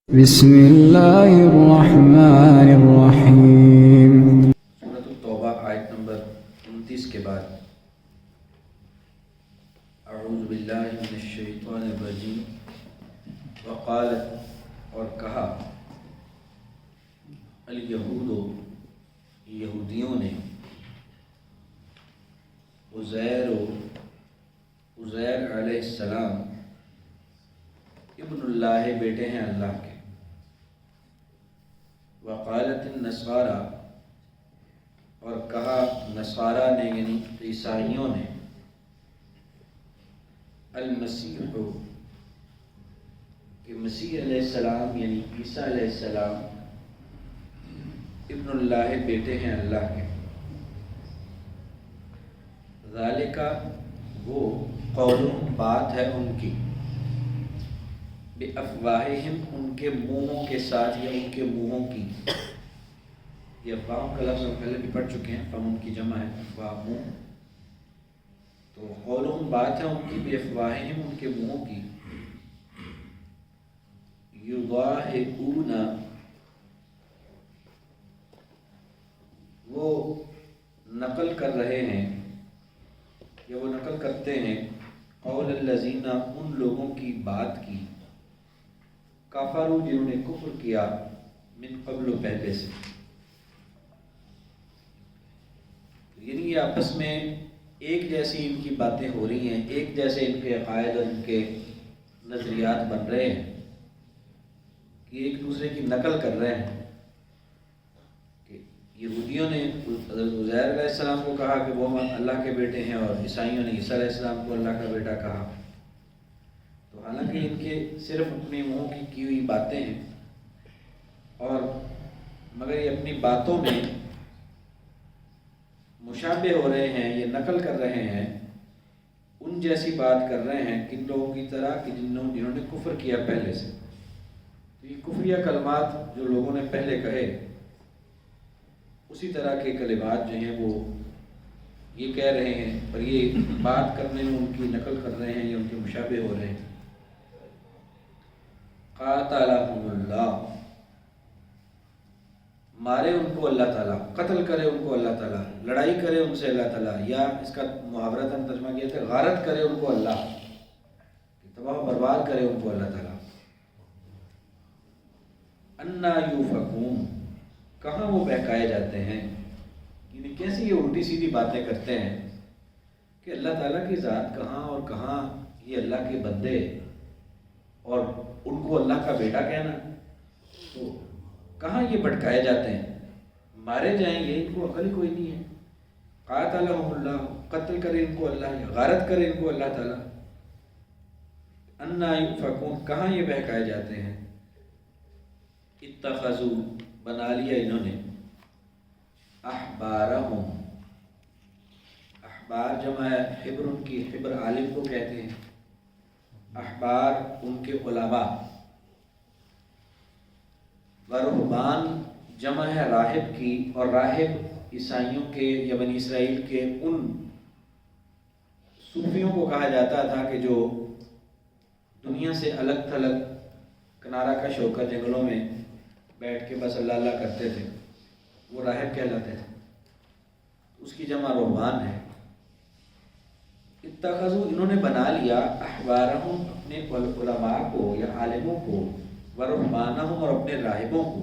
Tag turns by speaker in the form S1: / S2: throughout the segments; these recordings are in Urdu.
S1: بسم اللہ الرحمن الرحیم۔
S2: سورۃ التوبہ آیت نمبر 29 کے بعد اعوذ باللہ من الشیطان الرجیم وقالت اور کہا الیہود یہودیوں نے عزیر علیہ السلام ابن اللہ بیٹے ہیں اللہ کے، وقالت النصارى اور کہا نصارہ نے یعنی عیسائیوں نے المسیح کہ مسیح علیہ السلام یعنی عیسیٰ علیہ السلام ابن اللہ بیٹے ہیں اللہ کے، ذالک وہ قولہم بات ہے ان کی، بافواہہم ان کے منہوں کے ساتھ یا ان کے منہوں کی، یہ افواہم کا لفظ ہم پہلے بھی پڑھ چکے ہیں، فہم کی جمع ہے افواہ منہ، تو قولہم بات ہے ان کی بافواہہم ان کے منہوں کی، یضاہئون وہ نقل کر رہے ہیں یا وہ نقل کرتے ہیں قول الذین ان لوگوں کی بات کی، کفروا جنہوں نے کفر کیا، من قبل پہلے سے، یعنی یہ آپس میں ایک جیسی ان کی باتیں ہو رہی ہیں، ایک جیسے ان کے عقائد اور ان کے نظریات بن رہے ہیں کہ ایک دوسرے کی نقل کر رہے ہیں کہ یہودیوں نے حضرت عزیر علیہ السلام کو کہا کہ وہ اللہ کے بیٹے ہیں، اور عیسائیوں نے عیسیٰ علیہ السلام کو اللہ کا بیٹا کہا، تو حالانکہ ان کے صرف اپنے منہوں کی ہوئی باتیں ہیں، اور مگر یہ اپنی باتوں میں مشابہ ہو رہے ہیں، یہ نقل کر رہے ہیں، ان جیسی بات کر رہے ہیں کن لوگوں کی طرح کہ جنہوں نے کفر کیا پہلے سے، تو یہ کفریہ کلمات جو لوگوں نے پہلے کہے اسی طرح کے کلمات جو ہیں وہ یہ کہہ رہے ہیں، اور یہ بات کرنے میں ان کی نقل کر رہے ہیں یا ان کے مشابہ ہو رہے ہیں۔ قاتلہم اللہ مارے ان کو اللہ تعالیٰ، قتل کرے ان کو اللہ تعالیٰ، لڑائی کرے ان سے اللہ تعالیٰ، یا اس کا محاورتاً ترجمہ کیا تھا غارت کرے ان کو اللہ، تباہ و برباد کرے ان کو اللہ تعالیٰ۔ انا یوفکون کہاں وہ بہکائے جاتے ہیں، یعنی کیسی یہ الٹی سیدھی باتیں کرتے ہیں کہ اللہ تعالیٰ کی ذات کہاں اور کہاں یہ اللہ کے بندے اور ان کو اللہ کا بیٹا کہنا، تو کہاں یہ بھٹکائے جاتے ہیں، مارے جائیں گے، ان کو عقل ہی کوئی نہیں ہے۔ قاتلہم اللہ قتل کرے ان کو اللہ یا غارت کرے ان کو اللہ تعالیٰ۔ انا یؤفکون کہاں یہ بہکائے جاتے ہیں۔ اتخذوا بنا لیا انہوں نے احبارہم، احبار جمع ہے حبر، ان کی حبر عالم کو کہتے ہیں، احبار ان کے علماء، ورہبان جمع ہے راہب کی، اور راہب عیسائیوں کے یا بنی اسرائیل کے ان صوفیوں کو کہا جاتا تھا کہ جو دنیا سے الگ تھلگ کنارہ کش ہو کر جنگلوں میں بیٹھ کے بس اللہ اللہ کرتے تھے، وہ راہب کہلاتے تھے، اس کی جمع رہبان ہے۔ اتخذوا انہوں نے بنا لیا احبارہم اپنے علماء کو یا عالموں کو، ورہبانہم اور اپنے راہبوں کو،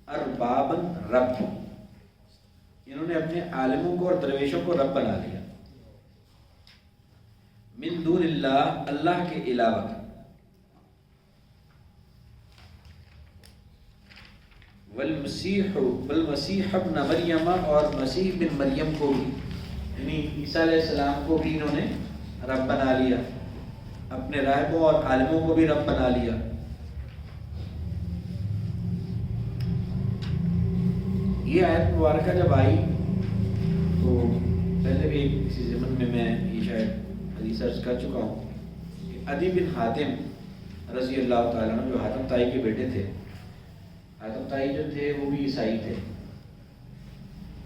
S2: اربابن رب، انہوں نے اپنے عالموں کو اور درویشوں کو رب بنا لیا، من دون اللہ اللہ کے علاوہ، والمسیح ابن مریم اور مسیح بن مریم کو بھی، یعنی عیسیٰ علیہ السلام کو بھی انہوں نے رب بنا لیا، اپنے راہبوں اور عالموں کو بھی رب بنا لیا۔ یہ آیت مبارکہ جب آئی تو پہلے بھی کسی زمن میں یہ شاید حدیث عرض کر چکا ہوں کہ عدی بن حاتم رضی اللہ تعالیٰ عنہ جو حاتم طائی کے بیٹے تھے، حاتم طائی جو تھے وہ بھی عیسائی تھے،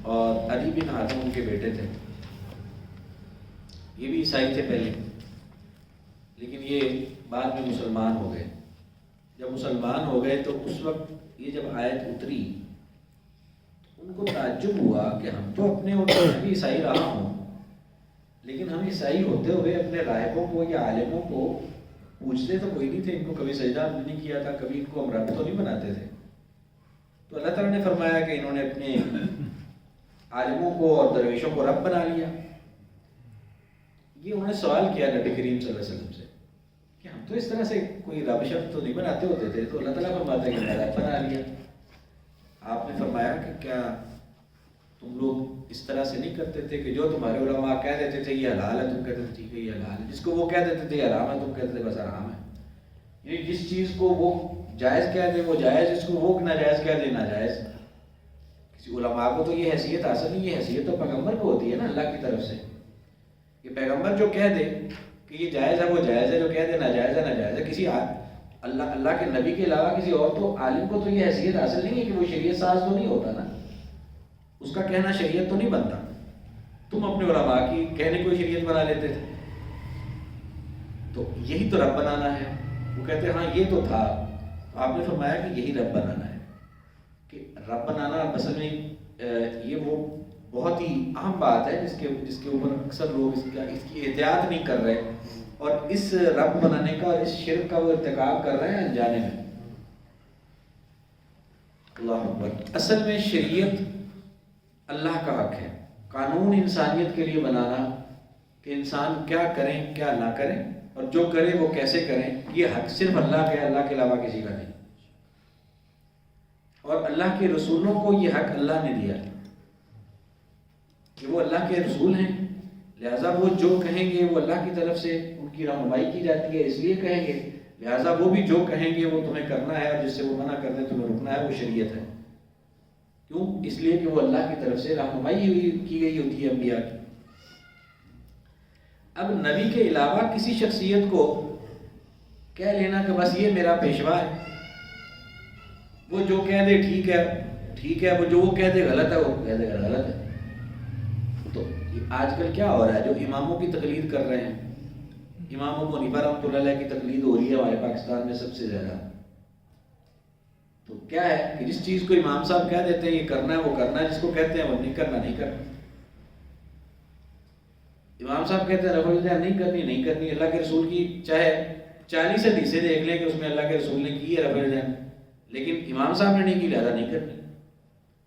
S2: اور عدی بن حاتم ان کے بیٹے تھے، یہ بھی عیسائی تھے پہلے، لیکن یہ بعد میں مسلمان ہو گئے۔ جب مسلمان ہو گئے تو اس وقت یہ جب آیت اتری ان کو تعجب ہوا کہ ہم تو اپنے میں بھی عیسائی رہا ہوں، لیکن ہم عیسائی ہوتے ہوئے اپنے راہبوں کو یا عالموں کو پوچھتے تو کوئی نہیں تھے، ان کو کبھی سجدہ نہیں کیا تھا، کبھی ان کو ہم رب تو نہیں بناتے تھے۔ تو اللہ تعالیٰ نے فرمایا کہ انہوں نے اپنے عالموں کو اور درویشوں کو رب بنا لیا۔ یہ انہوں نے سوال کیا نبی کریم صلی اللہ علیہ وسلم سے کہ ہم تو اس طرح سے کوئی رب شب تو نہیں بناتے ہوتے تھے، تو اللہ تعالیٰ فرماتا ہے کہ میں رب بنا لیا۔ آپ نے فرمایا کہ کیا تم لوگ اس طرح سے نہیں کرتے تھے کہ جو تمہارے علماء کہہ دیتے تھے یہ حلال ہے تم کہتے تھے ٹھیک ہے یہ حلال ہے، جس کو وہ کہہ دیتے تھے یہ حرام ہے تم کہتے تھے بس حرام ہے، یعنی جس چیز کو وہ جائز کہہ دے وہ جائز، جس کو وہ ناجائز کہہ دے ناجائز۔ کسی علماء کو تو یہ حیثیت حاصل نہیں، یہ حیثیت تو پیغمبر کو ہوتی ہے نا اللہ کی طرف سے، کہ پیغمبر جو کہہ دے کہ یہ جائز ہے وہ جائز ہے، جو کہہ دے ناجائز ہے ناجائز ہے۔ کسی اللہ کے نبی کے علاوہ کسی اور تو عالم کو تو یہ حیثیت حاصل نہیں ہے کہ وہ شریعت ساز تو نہیں ہوتا نا، اس کا کہنا شریعت تو نہیں بنتا۔ تم اپنے علماء کی کہنے کو شریعت بنا لیتے تھے، تو یہی تو رب بنانا ہے۔ وہ کہتے ہیں ہاں یہ تو تھا، آپ نے فرمایا کہ یہی رب بنانا ہے، کہ رب بنانا اصل میں یہ وہ بہت ہی اہم بات ہے جس کے اوپر اکثر لوگ اس کی احتیاط نہیں کر رہے، اور اس رب بنانے کا اور اس شرک کا وہ ارتکاب کر رہے ہیں انجانے میں۔ اللہ اکبر۔ اصل میں شریعت اللہ کا حق ہے، قانون انسانیت کے لیے بنانا کہ انسان کیا کریں کیا نہ کریں، اور جو کرے وہ کیسے کریں، یہ حق صرف اللہ کا ہے، اللہ کے علاوہ کسی کا نہیں۔ اور اللہ کے رسولوں کو یہ حق اللہ نے دیا کہ وہ اللہ کے رسول ہیں، لہٰذا وہ جو کہیں گے وہ اللہ کی طرف سے ان کی رہنمائی کی جاتی ہے، اس لیے کہیں گے، لہٰذا وہ بھی جو کہیں گے وہ تمہیں کرنا ہے، اور جس سے وہ منع کر دیں تمہیں رکنا ہے، وہ شریعت ہے۔ کیوں؟ اس لیے کہ وہ اللہ کی طرف سے رہنمائی کی گئی ہوتی ہے انبیاء کی۔ اب نبی کے علاوہ کسی شخصیت کو کہہ لینا کہ بس یہ میرا پیشوا ہے، وہ جو کہہ دے ٹھیک ہے ٹھیک ہے، وہ جو وہ کہہ دے غلط ہے وہ کہہ دے غلط ہے۔ تو آج کل کیا ہو رہا ہے، جو اماموں کی تقلید کر رہے ہیں، امام ابو حنیفہ رحمۃ اللہ علیہ کی تقلید ہو رہی ہے ہمارے پاکستان میں سب سے زیادہ، تو کیا ہے کہ جس چیز کو امام صاحب کہہ دیتے ہیں یہ کرنا ہے وہ کرنا ہے، جس کو کہتے ہیں وہ نہیں کرنا نہیں کرنا۔ امام صاحب کہتے ہیں رفع الیدین نہیں کرنی نہیں کرنی، اللہ کے رسول کی چاہے 40 حدیثیں دیکھ لیں کہ اس میں اللہ کے رسول نے کی ہے رفع الیدین، لیکن امام صاحب نے نہیں کی لہذا نہیں کرنی۔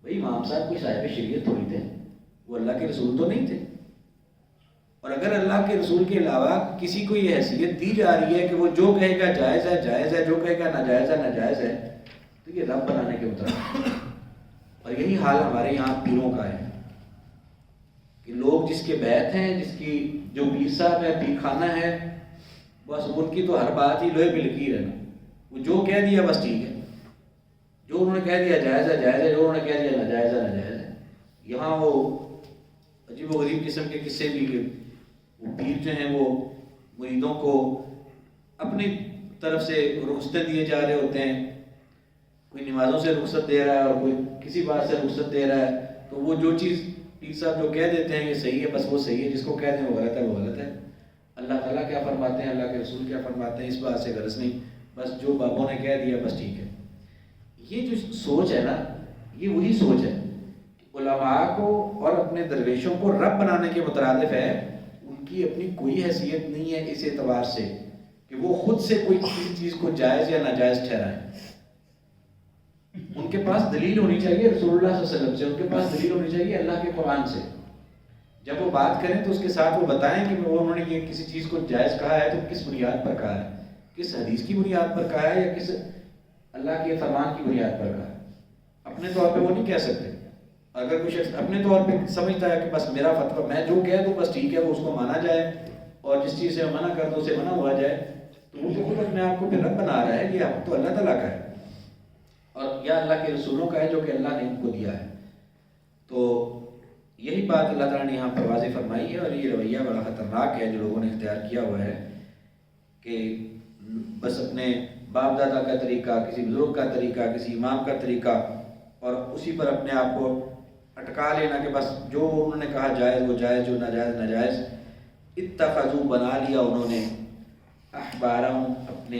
S2: بھائی امام صاحب کوئی صاحب شریعت تھوڑی تھے، وہ اللہ کے رسول تو نہیں تھے، اور اگر اللہ کے رسول کے علاوہ کسی کو یہ حیثیت دی جا رہی ہے کہ وہ جو کہے گا جائز ہے جائز ہے، جو کہے گا ناجائز ہے ناجائز ہے، تو یہ رب بنانے کے مطابق۔ اور یہی حال ہمارے یہاں پیروں کا ہے کہ لوگ جس کے بیت ہیں، جس کی جو پیر صاحب ہے پیر خانہ ہے، بس ان کی تو ہر بات ہی لوہے پہ لکیر ہے، وہ جو کہہ دیا بس ٹھیک ہے، جو انہوں نے کہہ دیا جائز ہے جائز ہے، جو انہوں نے کہہ دیا ناجائز ہے ناجائز ہے۔ یہاں وہ عجیب و غریب قسم کے قصے بھی، وہ پیر جو ہیں وہ مریدوں کو اپنی طرف سے رخصتیں دیے جا رہے ہوتے ہیں، کوئی نمازوں سے رخصت دے رہا ہے اور کوئی کسی بات سے رخصت دے رہا ہے، تو وہ جو چیز پیر صاحب جو کہہ دیتے ہیں یہ صحیح ہے بس وہ صحیح ہے، جس کو کہہ دیں وہ غلط ہے وہ غلط ہے۔ اللہ تعالیٰ کیا فرماتے ہیں، اللہ کے رسول کیا فرماتے ہیں، اس بات سے غرض نہیں، بس جو بابوں نے کہہ دیا بس ٹھیک ہے۔ یہ جو سوچ ہے نا، یہ وہی سوچ ہے کہ علماء کو اور اپنے درویشوں کو رب بنانے کے مترادف ہے۔ ان کی اپنی کوئی حیثیت نہیں ہے اس اعتبار سے کہ وہ خود سے کوئی کسی چیز کو جائز یا ناجائز ٹھہرائیں۔ ان کے پاس دلیل ہونی چاہیے رسول اللہ صلی اللہ علیہ وسلم سے، ان کے پاس دلیل ہونی چاہیے اللہ کے قرآن سے۔ جب وہ بات کریں تو اس کے ساتھ وہ بتائیں کہ انہوں نے یہ کسی چیز کو جائز کہا ہے تو کس بنیاد پر کہا ہے، کس حدیث کی بنیاد پر کہا ہے یا کس اللہ کے فرمان کی بنیاد پر کہا ہے۔ اپنے طور پہ وہ نہیں کہہ سکتے۔ اگر کوئی شخص اپنے طور پہ سمجھتا ہے کہ بس میرا فتویٰ میں جو کہہ دوں بس ٹھیک ہے، وہ اس کو مانا جائے، اور جس چیز سے منع کر دو اسے منع ہوا جائے، تو وہ تو خود اپنے آپ کو پھر رب بنا رہا ہے، یہ حق تو اللہ تعالیٰ کا ہے اور یا اللہ کے رسولوں کا ہے جو کہ اللہ نے ان کو دیا ہے۔ تو یہی بات اللہ تعالیٰ نے یہاں پر واضح فرمائی ہے، اور یہ رویہ بڑا خطرناک ہے جو لوگوں نے اختیار کیا ہوا ہے کہ بس اپنے باپ دادا کا طریقہ، کسی بزرگ کا طریقہ، کسی امام کا طریقہ، اور اسی پر اپنے آپ کو اٹکا لینا کہ بس جو انہوں نے کہا جائز وہ جائز، جو ناجائز ناجائز۔ اتخذوا بنا لیا انہوں نے احبارہم اپنے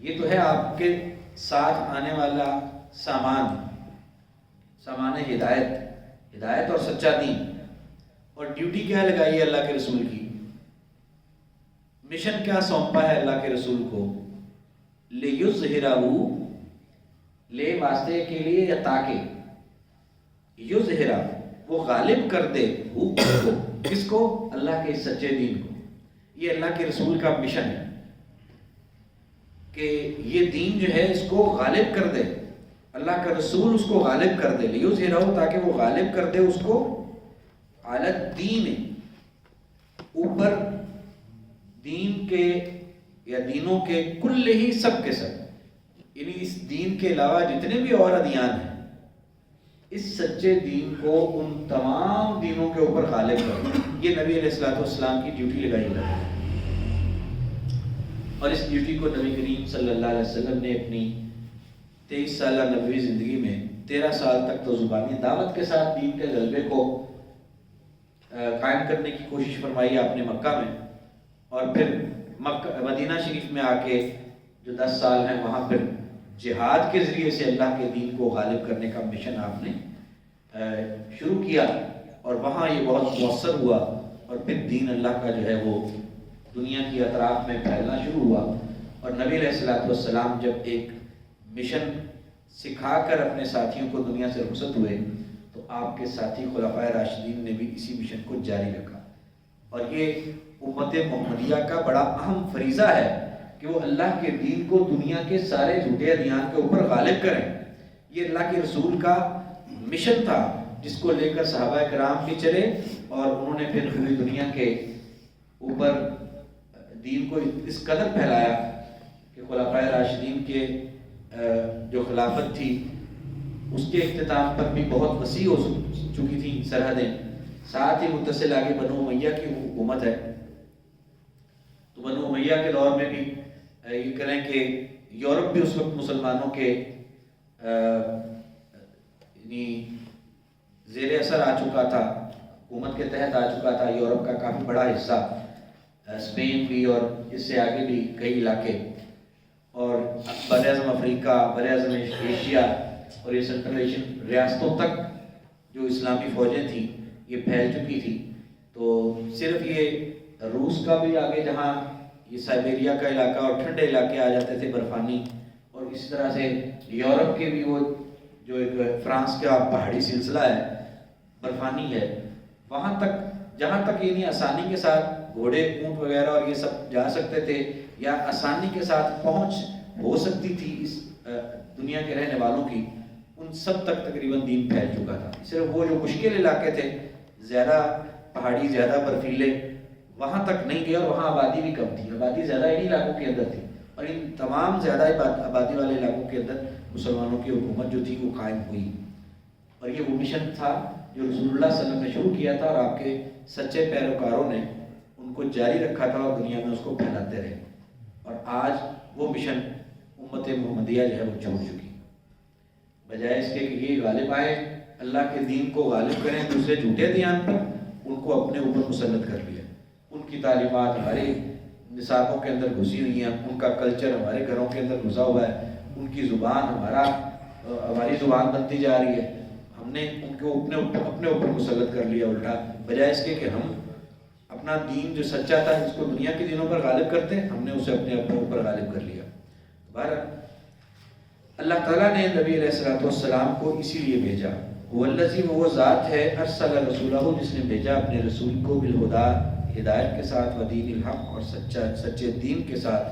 S2: یہ تو ہے آپ کے ساتھ آنے والا سامان ہدایت اور سچا دین. اور ڈیوٹی کیا لگائی ہے اللہ کے رسول کی, مشن کیا سونپا ہے اللہ کے رسول کو, لِيُظْهِرَهُ, لے واسطے کے لیے یا تاکہ, یظہرہ وہ غالب کر دے کس کو, اللہ کے سچے دین کو. یہ اللہ کے رسول کا مشن ہے کہ یہ دین جو ہے اس کو غالب کر دے, اللہ کا رسول اس کو غالب کر دے, لیظہرہ تاکہ وہ غالب کر دے اس کو, علی الدین, اوپر دین کے یا دینوں کے, کل ہی سب کے سب, یعنی اس دین کے علاوہ جتنے بھی اور ادیان ہیں اس سچے دین کو ان تمام دینوں کے اوپر غالب کرنا. یہ نبی علیہ الصلوۃ والسلام کی ڈیوٹی لگائی ہے. اور اس ڈیوٹی کو نبی کریم صلی اللہ علیہ وسلم نے اپنی 23 سالہ نبوی زندگی میں 13 سال تک تو زبانی دعوت کے ساتھ دین کے غلبے کو قائم کرنے کی کوشش فرمائی آپ نے مکہ میں, اور پھر مدینہ شریف میں آ کے جو 10 سال ہیں وہاں پھر جہاد کے ذریعے سے اللہ کے دین کو غالب کرنے کا مشن آپ نے شروع کیا, اور وہاں یہ بہت مؤثر ہوا, اور پھر دین اللہ کا جو ہے وہ دنیا کی اطراف میں پھیلنا شروع ہوا. اور نبی علیہ الصلوۃ والسلام جب ایک مشن سکھا کر اپنے ساتھیوں کو دنیا سے رخصت ہوئے تو آپ کے ساتھی خلفائے راشدین نے بھی اسی مشن کو جاری رکھا. اور یہ امت محمدیہ کا بڑا اہم فریضہ ہے کہ وہ اللہ کے دین کو دنیا کے سارے جھوٹے ادیان کے اوپر غالب کریں. یہ اللہ کے رسول کا مشن تھا جس کو لے کر صحابہ کرام بھی چلے, اور انہوں نے پھر پوری دنیا کے اوپر دین کو اس قدر پھیلایا کہ خلفائے راشدین کے جو خلافت تھی اس کے اختتام پر بھی بہت وسیع ہو چکی تھی سرحدیں. ساتھ ہی متصل آگے بنو امیہ کی حکومت ہے, تو بنو امیہ کے دور میں بھی یہ کریں کہ یورپ بھی اس وقت مسلمانوں کے یعنی زیر اثر آ چکا تھا, حکومت کے تحت آ چکا تھا. یورپ کا کافی بڑا حصہ, اسپین بھی اور اس سے آگے بھی کئی علاقے, اور براعظم افریقہ, براعظم ایشیا اور یہ سینٹرل ایشین ریاستوں تک جو اسلامی فوجیں تھیں یہ پھیل چکی تھی. تو صرف یہ روس کا بھی آگے, جہاں یہ سائبیریا کا علاقہ اور ٹھنڈے علاقے آ جاتے تھے برفانی, اور اس طرح سے یورپ کے بھی وہ جو ایک فرانس کا پہاڑی سلسلہ ہے برفانی ہے, وہاں تک جہاں تک یعنی آسانی کے ساتھ گھوڑے اونٹ وغیرہ اور یہ سب جا سکتے تھے یا آسانی کے ساتھ پہنچ ہو سکتی تھی اس دنیا کے رہنے والوں کی, ان سب تک تقریباً دین پھیل چکا تھا. صرف وہ جو مشکل علاقے تھے, زیادہ پہاڑی, زیادہ برفیلے, وہاں تک نہیں گئے, اور وہاں آبادی بھی کم تھی. آبادی زیادہ انہی علاقوں کے اندر تھی, اور ان تمام زیادہ آبادی والے علاقوں کے اندر مسلمانوں کی حکومت جو تھی وہ قائم ہوئی. اور یہ وہ مشن تھا جو رسول اللہ صلی اللہ علیہ وسلم نے شروع کیا تھا, اور آپ کے سچے پیروکاروں نے ان کو جاری رکھا تھا اور دنیا میں اس کو پھیلاتے رہے. اور آج وہ مشن امت محمدیہ جو ہے وہ چھوڑ چکی, بجائے اس کے کہ یہ غالب آئے, اللہ کے دین کو غالب کریں دوسرے جھوٹے دیان پر, ان کو اپنے اوپر مسلط کر لیا. ان کی تعلیمات ہمارے نصابوں کے اندر گھسی ہوئی ہیں, ان کا کلچر ہمارے گھروں کے اندر گھسا ہوا ہے, ان کی زبان ہماری زبان بنتی جا رہی ہے. ہم نے ان کو اپنے اوپر مسلط کر لیا الٹا, بجائے اس کے کہ ہم اپنا دین جو سچا تھا جس کو دنیا کے دینوں پر غالب کرتے, ہم نے اسے اپنے اوپر غالب کر لیا. بہرحال اللہ تعالیٰ نے نبی علیہ الصلوۃ والسلام کو اسی لیے بھیجا. والذی, وہ ذات ہے, ارسل رسولہ, جس نے بھیجا اپنے رسول کو, بالہدیٰ, ہدایت کے ساتھ, ودین الحق, اور سچے دین کے ساتھ,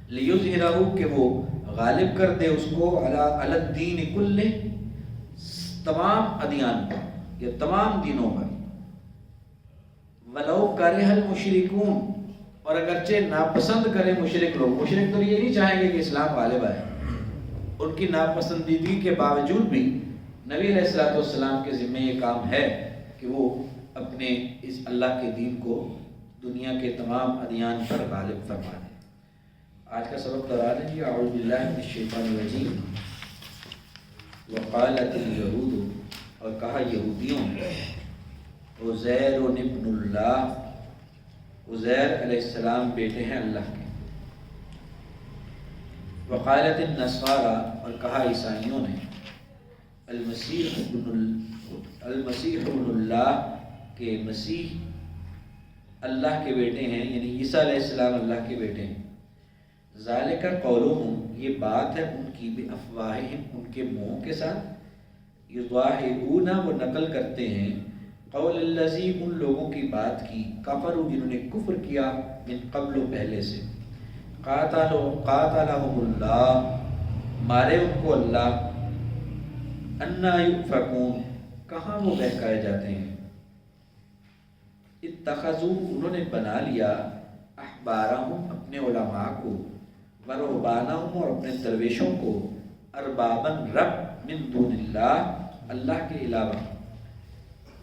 S2: لیظہرہ, کہ وہ غالب کر دے اس کو, علی الدین کلہ, تمام ادیان پر یا تمام دینوں پر, ولو کرہ المشرکون, اور اگرچہ ناپسند کرے مشرک لوگ. مشرک تو یہ نہیں چاہیں گے کہ اسلام غالب آئے, ان کی ناپسندیدگی کے باوجود بھی نبی علیہ الصلوۃ والسلام کے ذمہ یہ کام ہے کہ وہ اپنے اس اللہ کے دین کو دنیا کے تمام ادیان پر غالب فرما دیں. آج کا سبق دوران ہے جی, اعوذ باللہ من الشیطان الرجیم. وقالت الیہود, اور کہا یہودیوں, عزیر ابن اللہ, عزیر علیہ السلام بیٹے ہیں اللہ کے. وقالت النصارى اور کہا عیسائیوں نے المسیح ابن اللہ کہ مسیح اللہ کے بیٹے ہیں، یعنی عیسیٰ علیہ السلام اللہ کے بیٹے ہیں. ذالک قولہم یہ بات ہے ان کی بافواہہم ان کے منہوں کے ساتھ، یضاہرون وہ نقل کرتے ہیں قول الذی ان لوگوں کی بات کی کفروا جنہوں نے کفر کیا من قبل پہلے سے. قاتلہم اللہ مارے ان کو اللہ، انا یؤفکون کہاں وہ بہکائے جاتے ہیں. اتخذوا انہوں نے بنا لیا احبارہم اپنے علماء کو، ورہبانہم اور اپنے درویشوں کو، ارباباً رب من دون اللہ اللہ کے علاوہ،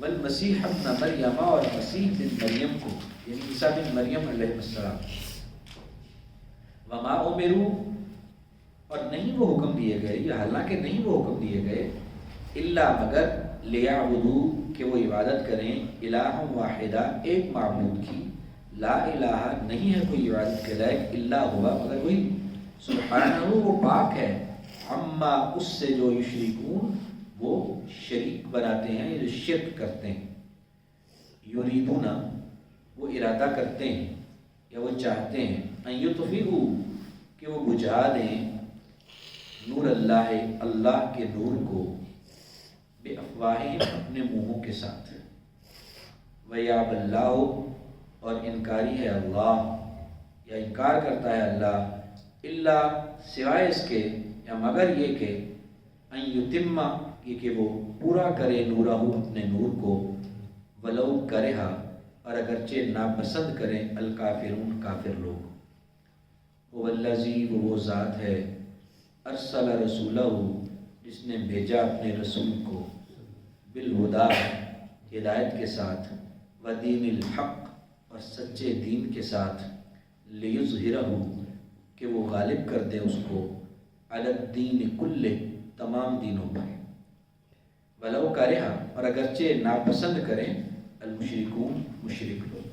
S2: والمسیح ابن مریم اور مسیح بن مریم کو یعنی عیسیٰ بن مریم علیہ السلام. وما امروا اور نہیں وہ حکم دیے گئے، یا حالانکہ نہیں وہ حکم دیے گئے، الا مگر لیعبدوا کہ وہ عبادت کریں الہ واحدہ ایک معبود کی، لا الہ نہیں ہے کوئی عبادت کے لائق الا ہوا مگر وہی، سبحانہ وہ پاک ہے، عما اس سے جو یشرکون وہ شریک بناتے ہیں یا جو شرک کرتے ہیں. یریدون وہ ارادہ کرتے ہیں یا وہ چاہتے ہیں، ان یطفئوا کہ وہ بجھا دیں نور اللہ اللہ کے نور کو، بافواہہم اپنے منہوں کے ساتھ. ویاب اللہ اور انکاری ہے اللہ یا انکار کرتا ہے اللہ، الا سوائے اس کے یا مگر یہ کہ ان یتم کہ وہ پورا کرے نورہ اپنے نور کو، ولو کرہا اور اگرچہ ناپسند کریں الکافرون کافر لوگ. والذی وہ ذات ہے ارسل رسولہ جس نے بھیجا اپنے رسول کو، بالہدی ہدایت کے ساتھ، ودین الحق اور سچے دین کے ساتھ، لیظہرہ کہ وہ غالب کر دے اس کو، علی الدین کلہ تمام دینوں پر. ولو کرہا اور اگرچہ ناپسند کریں المشرکون مشرک لوگ.